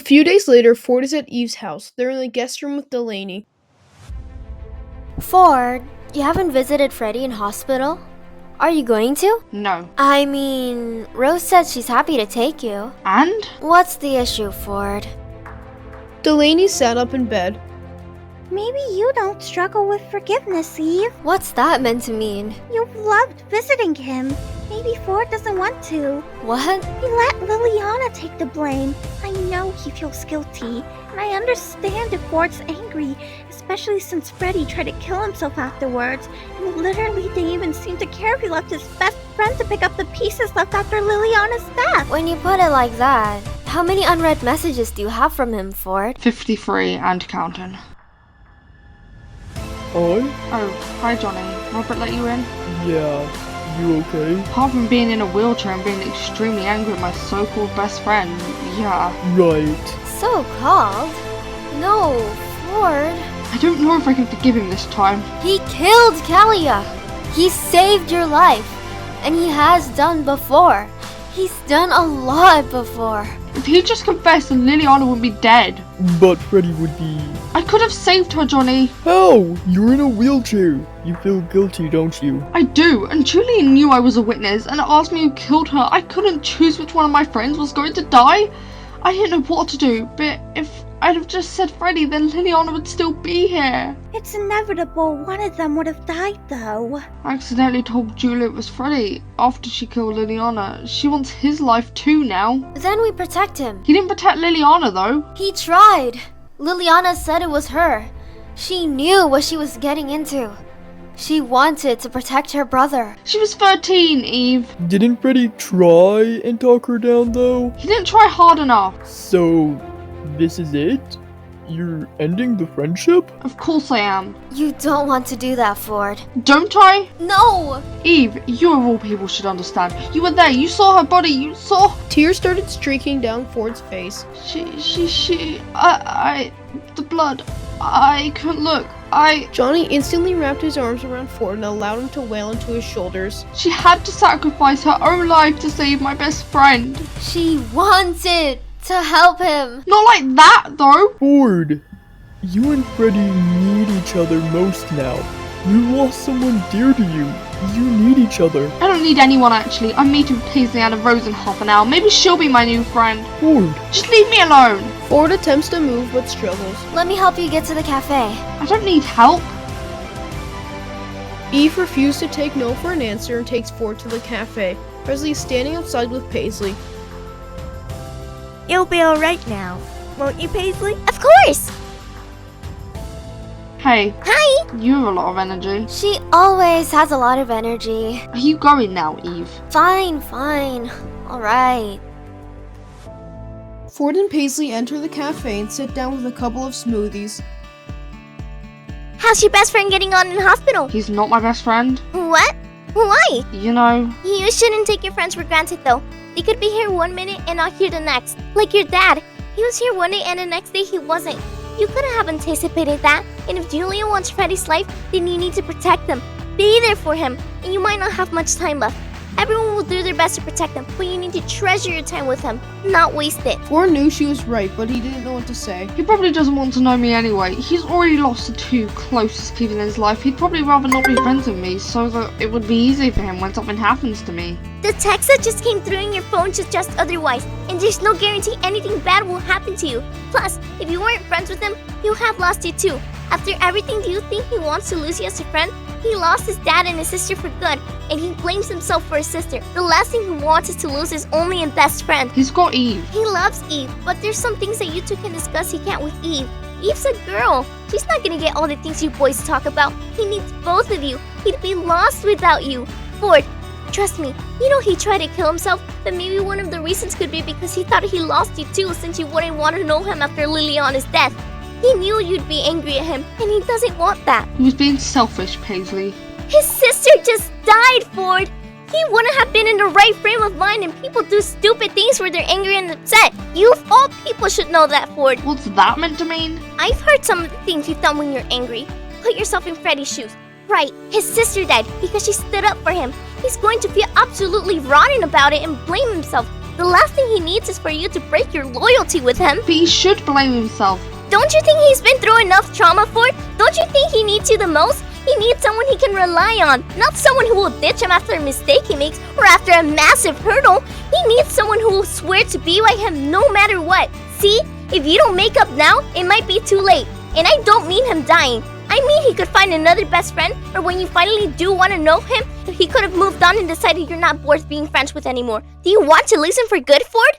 few days later, Ford is at Eve's house. They're in the guest room with Delaney. Ford, you haven't visited Freddie in hospital? Are you going to? No. I mean, Rose said she's happy to take you. And? What's the issue, Ford? Delaney sat up in bed. Maybe you don't struggle with forgiveness, Eve. What's that meant to mean? You've loved visiting him. Maybe Ford doesn't want to. What? He let Lilliana take the blame. I know he feels guilty, and I understand if Ford's angry, especially since Freddie tried to kill himself afterwards, and literally didn't even seem to care if he left his best friend to pick up the pieces left after Lilliana's death. When you put it like that, how many unread messages do you have from him, Ford? 53 and counting. Hi? Oh, hi Johnny. Robert let you in? Yeah, you okay? Apart from being in a wheelchair and being extremely angry at my so-called best friend, yeah. Right. So-called? No, Ford. I don't know if I can forgive him this time. He killed Kalia. He saved your life. And he has done before. He's done a lot before. If he just confessed, then Lilliana would be dead. But Freddie would be... I could have saved her, Johnny. How? You're in a wheelchair. You feel guilty, don't you? I do, and Julian knew I was a witness and asked me who killed her. I couldn't choose which one of my friends was going to die. I didn't know what to do, but if I'd have just said Freddie, then Lilliana would still be here. It's inevitable one of them would have died, though. I accidentally told Julia it was Freddie after she killed Lilliana. She wants his life too now. Then we protect him. He didn't protect Lilliana though. He tried. Liliana said it was her. She knew what she was getting into. She wanted to protect her brother. She was 13, Eve. Didn't Freddie try and talk her down, though? He didn't try hard enough. So, this is it? You're ending the friendship? Of course I am. You don't want to do that, Ford. Don't I? No! Eve, you of all people should understand. You were there, you saw her body, you saw... Tears started streaking down Ford's face. The blood. I couldn't look. Johnny instantly wrapped his arms around Ford and allowed him to wail into his shoulders. She had to sacrifice her own life to save my best friend. She wanted to help him. Not like that, though. Ford, you and Freddie need each other most now. You lost someone dear to you. You need each other. I don't need anyone, actually. I'm meeting Paisley and Rose in half an hour. Maybe she'll be my new friend. Ford. Just leave me alone. Ford attempts to move but struggles. Let me help you get to the cafe. I don't need help. Eve refused to take no for an answer and takes Ford to the cafe. Presley is standing outside with Paisley. You'll be alright now, won't you, Paisley? Of course! Hey. Hi! You have a lot of energy. She always has a lot of energy. Are you going now, Eve? Fine. Alright. Ford and Paisley enter the cafe and sit down with a couple of smoothies. How's your best friend getting on in hospital? He's not my best friend. What? Why? You know... You shouldn't take your friends for granted, though. They could be here one minute and not here the next. Like your dad. He was here one day and the next day he wasn't. You couldn't have anticipated that. And if Julian wants Freddie's life, then you need to protect him. Be there for him. And you might not have much time left. Everyone will do their best to protect him, but you need to treasure your time with him, not waste it. Ford knew she was right, but he didn't know what to say. He probably doesn't want to know me anyway. He's already lost the two closest people in his life. He'd probably rather not be friends with me, so that it would be easy for him when something happens to me. The text that just came through in your phone just otherwise, and there's no guarantee anything bad will happen to you. Plus, if you weren't friends with him, he'll have lost you too. After everything, do you think he wants to lose you as a friend? He lost his dad and his sister for good, and he blames himself for his sister. The last thing he wants is to lose his only and best friend. He's got Eve. He loves Eve, but there's some things that you two can discuss he can't with Eve. Eve's a girl. She's not gonna get all the things you boys talk about. He needs both of you. He'd be lost without you. Ford, trust me, you know he tried to kill himself, but maybe one of the reasons could be because he thought he lost you too, since you wouldn't want to know him after Lilliana's death. He knew you'd be angry at him, and he doesn't want that. He was being selfish, Paisley. His sister just died, Ford. He wouldn't have been in the right frame of mind, and people do stupid things where they're angry and upset. You of all people should know that, Ford. What's that meant to mean? I've heard some of the things you've done when you're angry. Put yourself in Freddie's shoes. Right, his sister died because she stood up for him. He's going to feel absolutely rotten about it and blame himself. The last thing he needs is for you to break your loyalty with him. But he should blame himself. Don't you think he's been through enough trauma, Ford? Don't you think he needs you the most? He needs someone he can rely on, not someone who will ditch him after a mistake he makes or after a massive hurdle. He needs someone who will swear to be by him no matter what. See? If you don't make up now, it might be too late. And I don't mean him dying. I mean he could find another best friend, or when you finally do want to know him, he could have moved on and decided you're not worth being friends with anymore. Do you want to listen for good, Ford?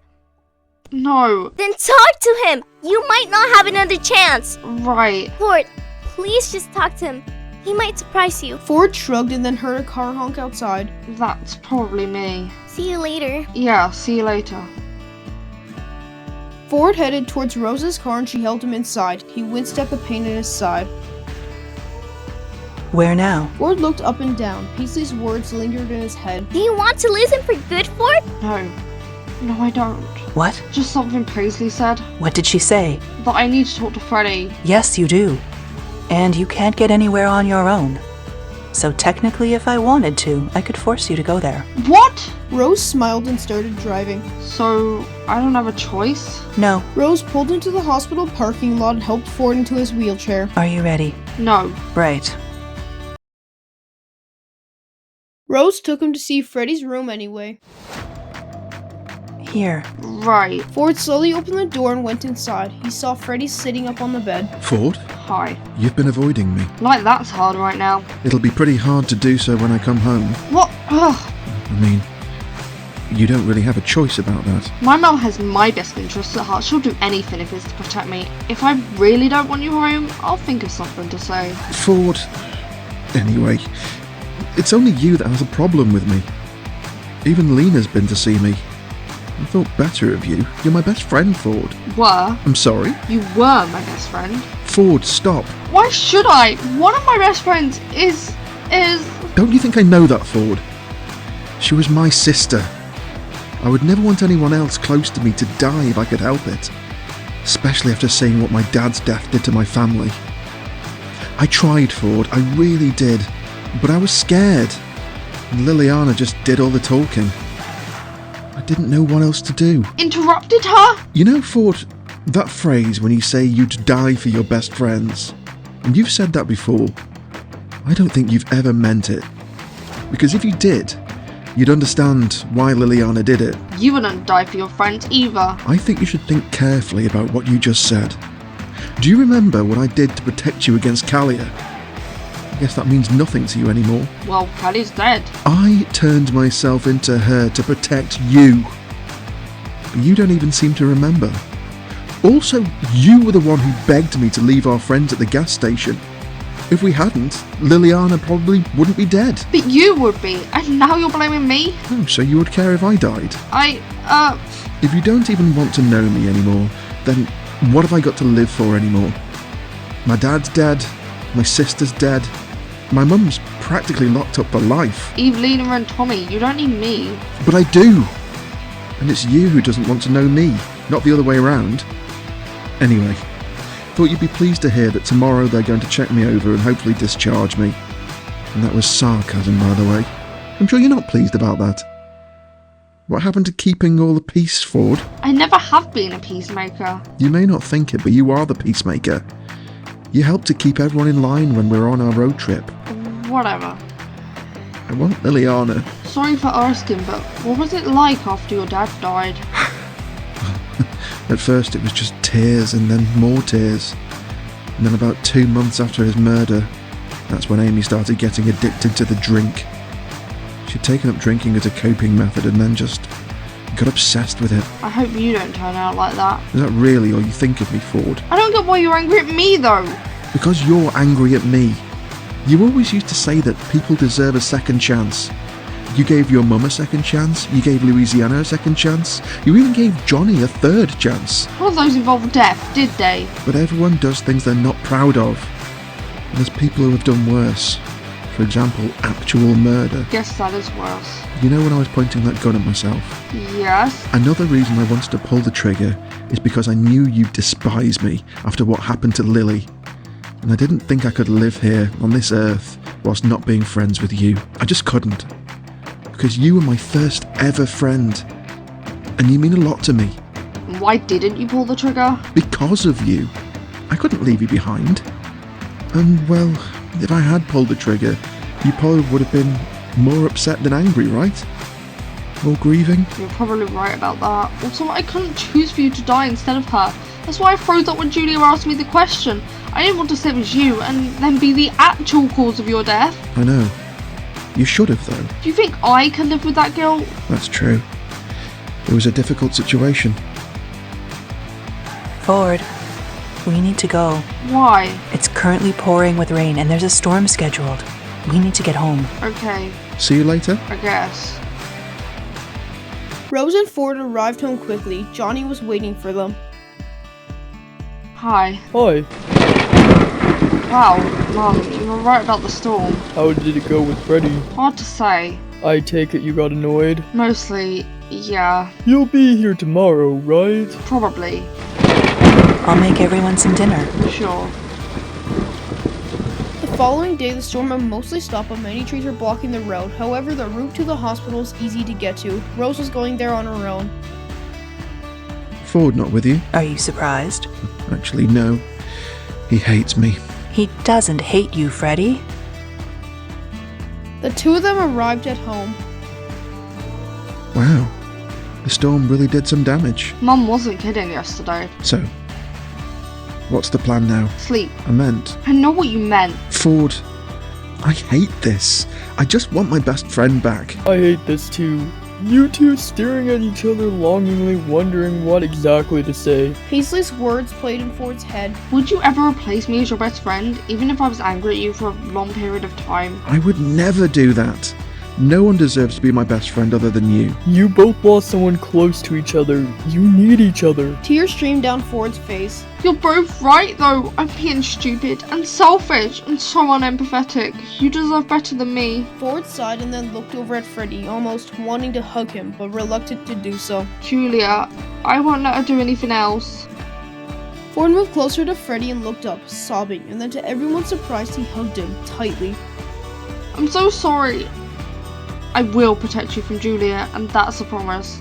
No. Then talk to him. You might not have another chance. Right. Ford, please just talk to him. He might surprise you. Ford shrugged and then heard a car honk outside. That's probably me. See you later. Yeah, see you later. Ford headed towards Rose's car and she held him inside. He winced at the pain in his side. Where now? Ford looked up and down. Paisley's words lingered in his head. Do you want to listen for good, Ford? No. No, I don't. What? Just something Paisley said. What did she say? That I need to talk to Freddie. Yes, you do. And you can't get anywhere on your own. So technically, if I wanted to, I could force you to go there. What? Rose smiled and started driving. So, I don't have a choice? No. Rose pulled into the hospital parking lot and helped Ford into his wheelchair. Are you ready? No. Right. Rose took him to see Freddie's room anyway. Here. Right. Ford slowly opened the door and went inside. He saw Freddie sitting up on the bed. Ford, Hi. you've been avoiding me. Like that's hard right now. It'll be pretty hard to do so when I come home. What? Ugh. I mean, you don't really have a choice about that. My mum has my best interests at heart. She'll do anything if it's to protect me. If I really don't want you home, I'll think of something to say. Ford, anyway, it's only you that has a problem with me. Even Lena's been to see me. I thought better of you. You're my best friend, Ford. Were? I'm sorry? You were my best friend. Ford, stop. Why should I? One of my best friends is... Don't you think I know that, Ford? She was my sister. I would never want anyone else close to me to die if I could help it. Especially after seeing what my dad's death did to my family. I tried, Ford, I really did. But I was scared. And Lilliana just did all the talking. I didn't know what else to do. Interrupted her? You know, Ford, that phrase when you say you'd die for your best friends, and you've said that before, I don't think you've ever meant it. Because if you did, you'd understand why Lilliana did it. You wouldn't die for your friends either. I think you should think carefully about what you just said. Do you remember what I did to protect you against Kalia? I guess that means nothing to you anymore. Well, Kelly's dead. I turned myself into her to protect you. But you don't even seem to remember. Also, you were the one who begged me to leave our friends at the gas station. If we hadn't, Lilliana probably wouldn't be dead. But you would be, and now you're blaming me? Oh, so you would care if I died? If you don't even want to know me anymore, then what have I got to live for anymore? My dad's dead, my sister's dead, my mum's practically locked up for life. Evelynne and Tommy, you don't need me. But I do! And it's you who doesn't want to know me, not the other way around. Anyway, thought you'd be pleased to hear that tomorrow they're going to check me over and hopefully discharge me. And that was sarcasm, by the way. I'm sure you're not pleased about that. What happened to keeping all the peace, Ford? I never have been a peacemaker. You may not think it, but you are the peacemaker. You help to keep everyone in line when we're on our road trip. Whatever. I want Lilliana. Sorry for asking, but what was it like after your dad died? At first it was just tears and then more tears. And then about 2 months after his murder, that's when Amy started getting addicted to the drink. She'd taken up drinking as a coping method and then just got obsessed with it. I hope you don't turn out like that. Is that really all you think of me, Ford? I don't get why you're angry at me, though. Because you're angry at me. You always used to say that people deserve a second chance. You gave your mum a second chance, you gave Louisiana a second chance, you even gave Johnny a third chance. None of those involved death, did they? But everyone does things they're not proud of. And there's people who have done worse. For example, actual murder. Guess that is worse. You know when I was pointing that gun at myself? Yes. Another reason I wanted to pull the trigger is because I knew you'd despise me after what happened to Lily. And I didn't think I could live here on this earth whilst not being friends with you. I just couldn't. Because you were my first ever friend. and you mean a lot to me. Why didn't you pull the trigger? Because of you. I couldn't leave you behind. And, well, if I had pulled the trigger, you probably would have been more upset than angry, right? Or grieving? You're probably right about that. Also, I couldn't choose for you to die instead of her. That's why I froze up when Julia asked me the question. I didn't want to say it was you and then be the actual cause of your death. I know. You should have, though. Do you think I can live with that guilt? That's true. It was a difficult situation. Ford, we need to go. Why? It's currently pouring with rain and there's a storm scheduled. We need to get home. Okay, See you later? I guess. Rose and Ford arrived home quickly. Johnny was waiting for them. Hi. Hi, Wow, Mum, you were right about the storm. how did it go with Freddie? Hard to say. I take it you got annoyed? Mostly, yeah, You'll be here tomorrow, right? probably. I'll make everyone some dinner. Sure. The following day, the storm had mostly stopped, but many trees were blocking the road. However, the route to the hospital is easy to get to. Rose was going there on her own. Ford not with you? Are you surprised? Actually, no. He hates me. He doesn't hate you, Freddie. The two of them arrived at home. Wow. The storm really did some damage. Mum wasn't kidding yesterday. So, what's the plan now? Sleep. I meant. I know what you meant. Ford, I hate this. I just want my best friend back. I hate this too. You two staring at each other longingly, wondering what exactly to say. Paisley's words played in Ford's head. Would you ever replace me as your best friend, even if I was angry at you for a long period of time? I would never do that. No one deserves to be my best friend other than you. You both lost someone close to each other. You need each other. Tears streamed down Ford's face. You're both right though. I'm being stupid and selfish and so unempathetic. You deserve better than me. Ford sighed and then looked over at Freddie, almost wanting to hug him, but reluctant to do so. Julia, I won't let her do anything else. Ford moved closer to Freddie and looked up, sobbing, and then to everyone's surprise, he hugged him tightly. I'm so sorry. I will protect you from Julia, and that's a promise.